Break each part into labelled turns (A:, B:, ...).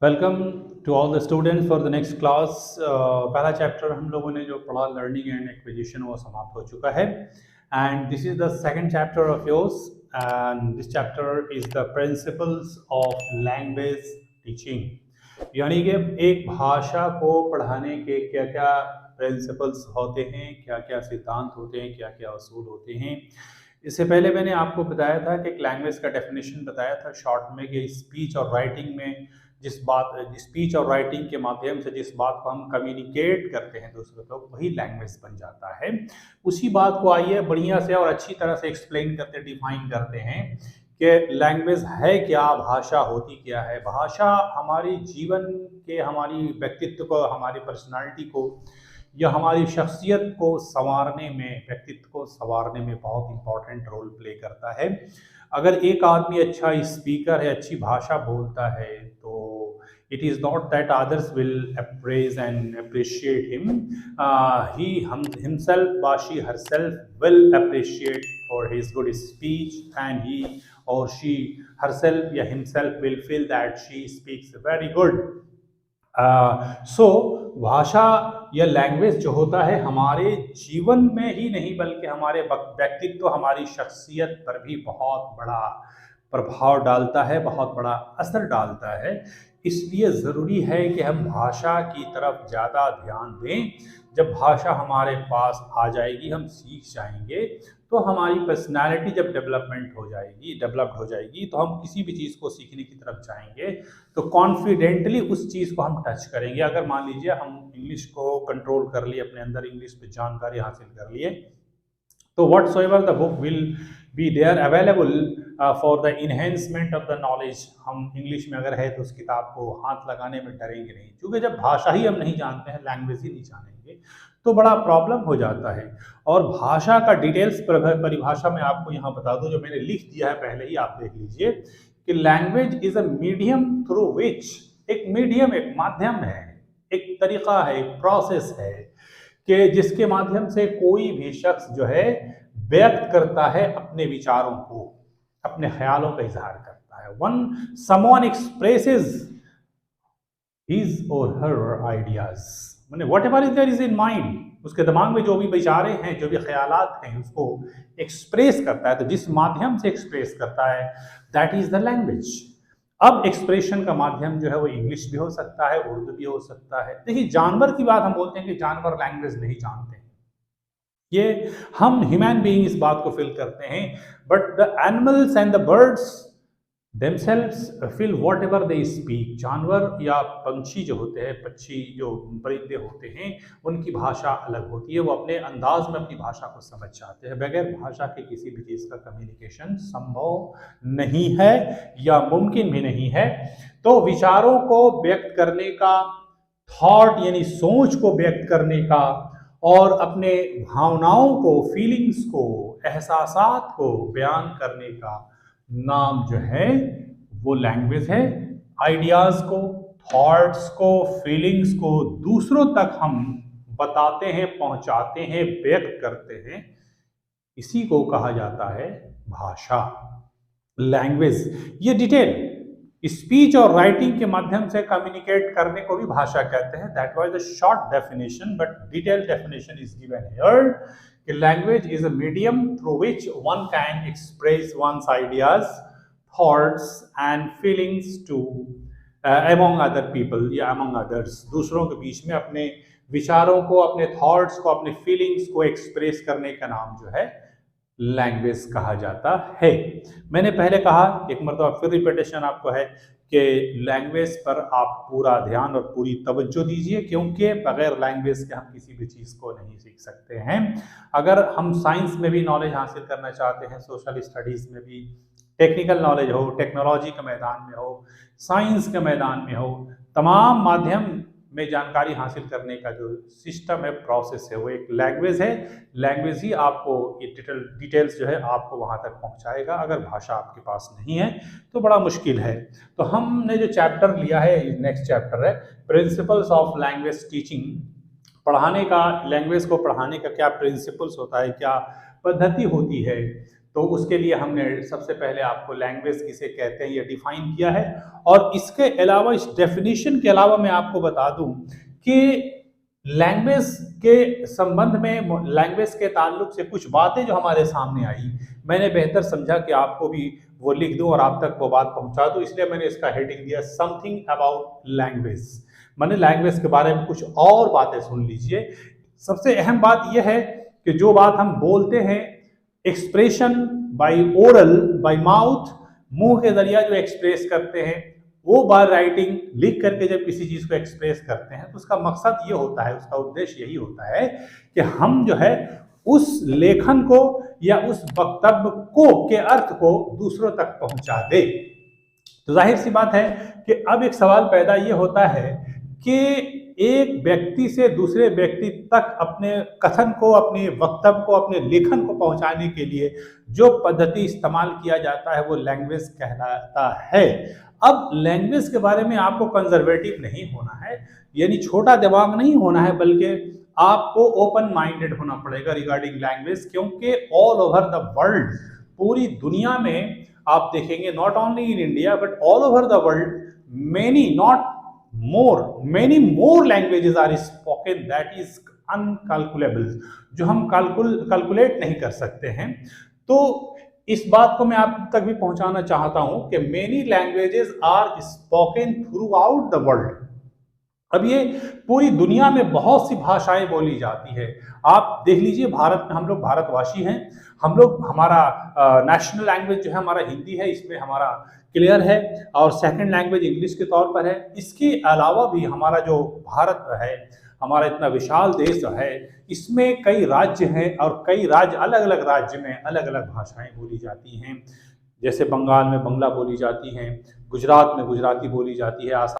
A: Welcome to all the students for the next class. पहला chapter हम लोगों ने जो पढ़ा लर्निंग एंड एक्विजिशन वो समाप्त हो चुका है and this is the second chapter of yours and this chapter is the principles of language teaching. यानी कि एक भाषा को पढ़ाने के क्या क्या प्रिंसिपल्स होते हैं, क्या क्या सिद्धांत होते हैं, क्या क्या असूल होते हैं। इससे पहले मैंने आपको बताया था कि एक लैंग्वेज का डेफिनेशन बताया था शॉर्ट में कि स्पीच और राइटिंग में स्पीच और राइटिंग के माध्यम से जिस बात को हम कम्युनिकेट करते हैं दूसरों तक वही लैंग्वेज बन जाता है। उसी बात को आइए बढ़िया से और अच्छी तरह से एक्सप्लेन करते डिफाइन करते हैं कि लैंग्वेज है क्या, भाषा होती क्या है। भाषा हमारी जीवन के, हमारी व्यक्तित्व को, हमारी पर्सनालिटी को या हमारी शख्सियत को संवारने में, व्यक्तित्व को संवारने में बहुत इंपॉर्टेंट रोल प्ले करता है। अगर एक आदमी अच्छा स्पीकर है, अच्छी भाषा बोलता है, तो it is not that others will appraise and appreciate him. Himself or she herself will appreciate for his good speech, and he or she herself या himself will feel that she speaks very good. सो भाषा या language जो होता है हमारे जीवन में ही नहीं बल्कि हमारे व्यक्तित्व, हमारी शख्सियत पर भी बहुत बड़ा प्रभाव डालता है, बहुत बड़ा असर डालता है। इसलिए ज़रूरी है कि हम भाषा की तरफ ज़्यादा ध्यान दें। जब भाषा हमारे पास आ जाएगी, हम सीख जाएंगे, तो हमारी पर्सनालिटी जब डेवलप्ड हो जाएगी तो हम किसी भी चीज़ को सीखने की तरफ जाएंगे तो कॉन्फिडेंटली उस चीज़ को हम टच करेंगे। अगर मान लीजिए हम इंग्लिश को कंट्रोल कर लिए, अपने अंदर इंग्लिश पे जानकारी हासिल कर लिए, तो whatsoever the book will be there available for the enhancement of the knowledge. हम इंग्लिश में अगर है तो उस किताब को हाथ लगाने में डरेंगे नहीं, क्योंकि जब भाषा ही हम नहीं जानते हैं, लैंग्वेज ही नहीं जानेंगे, तो बड़ा प्रॉब्लम हो जाता है। और भाषा का डिटेल्स परिभाषा में आपको यहाँ बता दूं, जो मैंने लिख दिया है पहले ही, आप देख लीजिए कि language is a medium through विच, एक मीडियम, एक माध्यम है, एक तरीका है, एक प्रोसेस है कि जिसके माध्यम से कोई भी शख्स जो है व्यक्त करता है अपने विचारों को, अपने ख्यालों का इजहार करता है। Someone expresses his or her ideas, मैंने whatever is there is in mind, उसके दिमाग में जो भी विचारे हैं, जो भी ख्यालात हैं, उसको एक्सप्रेस करता है। तो जिस माध्यम से एक्सप्रेस करता है दैट इज द लैंग्वेज। अब एक्सप्रेशन का माध्यम जो है वो इंग्लिश भी हो सकता है, उर्दू भी हो सकता है। देखिए, जानवर की बात हम बोलते हैं कि जानवर लैंग्वेज नहीं जानते हैं, ये हम ह्यूमन बीइंग इस बात को फील करते हैं, but the animals and the birds themselves feel whatever they speak। जानवर या पंछी जो होते हैं, पक्षी जो परिंदे होते हैं, उनकी भाषा अलग होती है, वो अपने अंदाज में अपनी भाषा को समझ जाते हैं। बगैर भाषा के किसी भी चीज़ का कम्युनिकेशन संभव नहीं है या मुमकिन भी नहीं है। तो विचारों को व्यक्त करने का, थॉट यानी सोच को व्यक्त करने का, और अपने भावनाओं को, फीलिंग्स को, एहसासात को बयान करने का नाम जो है वो लैंग्वेज है। आइडियाज को, थॉट्स को, फीलिंग्स को दूसरों तक हम बताते हैं, पहुंचाते हैं, व्यक्त करते हैं, इसी को कहा जाता है भाषा, लैंग्वेज। ये डिटेल स्पीच और राइटिंग के माध्यम से कम्युनिकेट करने को भी भाषा कहते हैं। That was the short definition, but detail definition is given here. Language is a medium through which one can express one's ideas, thoughts and feelings to among other people या अमंग अदर्स। दूसरों के बीच में अपने विचारों को, अपने thoughts को, अपने फीलिंग्स को एक्सप्रेस करने का नाम जो है लैंग्वेज कहा जाता है। मैंने पहले कहा, एक मरतबा फिर रिपीटेशन आपको है कि लैंग्वेज पर आप पूरा ध्यान और पूरी तवज्जो दीजिए, क्योंकि बगैर लैंग्वेज के हम किसी भी चीज़ को नहीं सीख सकते हैं। अगर हम साइंस में भी नॉलेज हासिल करना चाहते हैं, सोशल स्टडीज़ में भी, टेक्निकल नॉलेज हो, टेक्नोलॉजी के मैदान में हो, साइंस के मैदान में हो, तमाम माध्यम में जानकारी हासिल करने का जो सिस्टम है, प्रोसेस है, वो एक लैंग्वेज है। लैंग्वेज ही आपको ये डिटेल्स जो है आपको वहाँ तक पहुँचाएगा। अगर भाषा आपके पास नहीं है तो बड़ा मुश्किल है। तो हमने जो चैप्टर लिया है, नेक्स्ट चैप्टर है प्रिंसिपल्स ऑफ लैंग्वेज टीचिंग। पढ़ाने का, लैंग्वेज को पढ़ाने का क्या प्रिंसिपल्स होता है, क्या पद्धति होती है, तो उसके लिए हमने सबसे पहले आपको लैंग्वेज किसे कहते हैं ये डिफाइन किया है। और इसके अलावा, इस डेफिनेशन के अलावा मैं आपको बता दूं कि लैंग्वेज के संबंध में, लैंग्वेज के ताल्लुक से कुछ बातें जो हमारे सामने आई, मैंने बेहतर समझा कि आपको भी वो लिख दूं और आप तक वो बात पहुंचा दूं, इसलिए मैंने इसका हेडिंग दिया समथिंग अबाउट लैंग्वेज। मैंने लैंग्वेज के बारे में कुछ और बातें सुन लीजिए। सबसे अहम बात यह है कि जो बात हम बोलते हैं, expression by oral, bye mouth, मुंह के जरिया जो एक्सप्रेस करते हैं, वो बाय राइटिंग, लिख करके जब किसी चीज को एक्सप्रेस करते हैं, तो उसका मकसद ये होता है, उसका उद्देश्य यही होता है कि हम जो है उस लेखन को या उस वक्तव्य को के अर्थ को दूसरों तक पहुंचा दे। तो जाहिर सी बात है कि अब एक सवाल पैदा ये होता है कि एक व्यक्ति से दूसरे व्यक्ति तक अपने कथन को, अपने वक्तव्य को, अपने लेखन को पहुंचाने के लिए जो पद्धति इस्तेमाल किया जाता है वो लैंग्वेज कहलाता है। अब लैंग्वेज के बारे में आपको कंजर्वेटिव नहीं होना है, यानी छोटा दिमाग नहीं होना है, बल्कि आपको ओपन माइंडेड होना पड़ेगा रिगार्डिंग लैंग्वेज, क्योंकि ऑल ओवर द वर्ल्ड, पूरी दुनिया में आप देखेंगे, not only in India but all over the world, many not more, many more languages are spoken that is uncalculable, जो हम कैलकुलेट नहीं कर सकते हैं। तो इस बात को मैं आप तक भी पहुंचाना चाहता हूं कि many languages are spoken throughout the world. अब ये पूरी दुनिया में बहुत सी भाषाएं बोली जाती है। आप देख लीजिए, भारत में हम लोग भारतवासी हैं, हम लोग, हमारा नेशनल लैंग्वेज जो है हमारा हिंदी है, इसमें हमारा क्लियर है, और सेकंड लैंग्वेज इंग्लिश के तौर पर है। इसके अलावा भी हमारा जो भारत है, हमारा इतना विशाल देश है, इसमें कई राज्य हैं, और कई राज्य, अलग अलग राज्य में अलग अलग भाषाएं बोली जाती हैं। जैसे बंगाल में बंगला बोली जाती हैं, गुजरात में गुजराती बोली जाती है, आसाम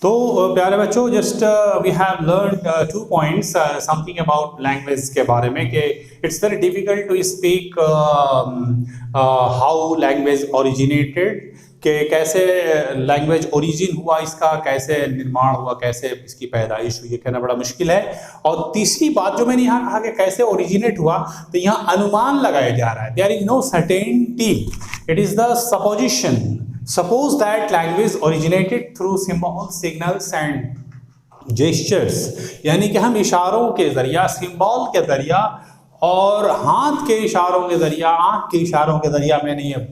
A: तो प्यारे बच्चों, just we have learn 2 points something about language के बारे में कि it's very difficult to speak how language originated, कि कैसे लैंग्वेज ओरिजिन हुआ इसका, कैसे निर्माण हुआ, कैसे इसकी पैदाइश हुई, ये कहना बड़ा मुश्किल है। और तीसरी बात जो मैंने यहाँ कहा कि कैसे ओरिजिनेट हुआ, तो यहाँ अनुमान लगाया जा रहा है। There is no certainty, it is the supposition. Suppose that language originated through symbols, signals and gestures, यानी कि हम इशारों के जरिया, सिंबल के जरिया और हाथ के इशारों के जरिया, आंख के इशारों के जरिया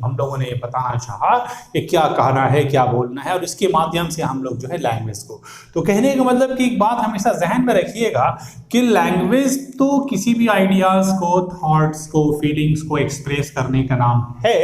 A: हम लोगों ने ये बताना चाहा कि क्या कहना है, क्या बोलना है, और इसके माध्यम से हम लोग जो है लैंग्वेज को, तो कहने का मतलब कि एक बात हमेशा जहन में रखिएगा कि लैंग्वेज तो किसी भी आइडियाज को, थॉट्स को, फीलिंग्स को एक्सप्रेस करने का नाम है,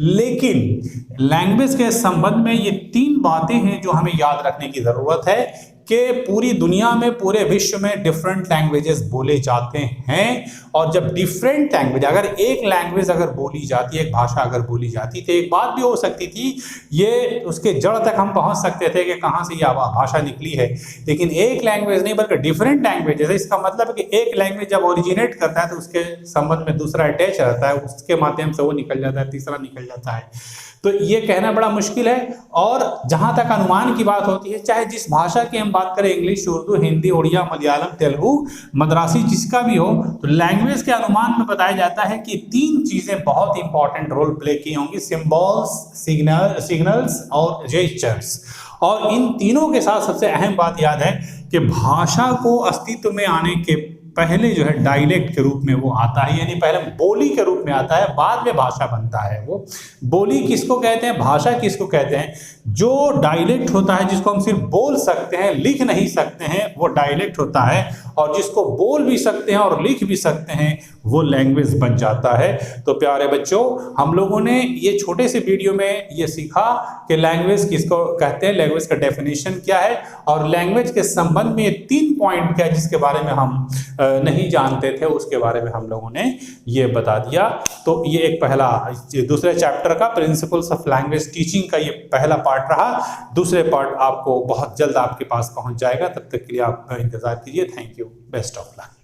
A: लेकिन लैंग्वेज के संबंध में ये 3 बातें हैं जो हमें याद रखने की जरूरत है कि पूरी दुनिया में, पूरे विश्व में डिफरेंट लैंग्वेजेस बोले जाते हैं। और जब डिफरेंट लैंग्वेज, अगर एक लैंग्वेज अगर बोली जाती है, एक भाषा अगर बोली जाती, तो एक बात भी हो सकती थी, ये उसके जड़ तक हम पहुंच सकते थे कि कहाँ से यह भाषा निकली है। लेकिन एक लैंग्वेज नहीं बल्कि डिफरेंट लैंग्वेजेस है। इसका मतलब है कि एक लैंग्वेज जब ओरिजिनेट करता है तो उसके संबंध में दूसरा अटैच रहता है, उसके माध्यम से वो निकल जाता है, तीसरा निकल जाता है। तो ये कहना बड़ा मुश्किल है। और जहां तक अनुमान की बात होती है, चाहे जिस भाषा की हम बात करें, इंग्लिश, उर्दू, हिंदी, उड़िया, मलयालम, तेलुगु, मद्रासी, जिसका भी हो, तो लैंग्वेज के अनुमान में बताया जाता है कि 3 चीजें बहुत इंपॉर्टेंट रोल प्ले की होंगी, सिंबल्स, सिग्नल्स और जेस्चर्स। और इन तीनों के साथ सबसे अहम बात याद है कि भाषा को अस्तित्व में आने के पहले जो है डायलेक्ट के रूप में वो आता है, यानी पहले बोली के रूप में आता है, बाद में भाषा बनता है। वो बोली किसको कहते हैं, भाषा किसको कहते हैं? जो डायलेक्ट होता है, जिसको हम सिर्फ बोल सकते हैं, लिख नहीं सकते हैं, वो डायलेक्ट होता है। और जिसको बोल भी सकते हैं और लिख भी सकते हैं, वो लैंग्वेज बन जाता है। तो प्यारे बच्चों, हम लोगों ने ये छोटे से वीडियो में ये सीखा कि लैंग्वेज किसको कहते हैं, लैंग्वेज का डेफिनेशन क्या है, और लैंग्वेज के संबंध में ये 3 पॉइंट क्या है जिसके बारे में हम नहीं जानते थे, उसके बारे में हम लोगों ने ये बता दिया। तो ये एक पहला, दूसरे चैप्टर का प्रिंसिपल्स ऑफ लैंग्वेज टीचिंग का ये पहला पार्ट रहा। दूसरे पार्ट आपको बहुत जल्द आपके पास पहुंच जाएगा, तब तक के लिए आप इंतजार कीजिए। Thank you, best of luck.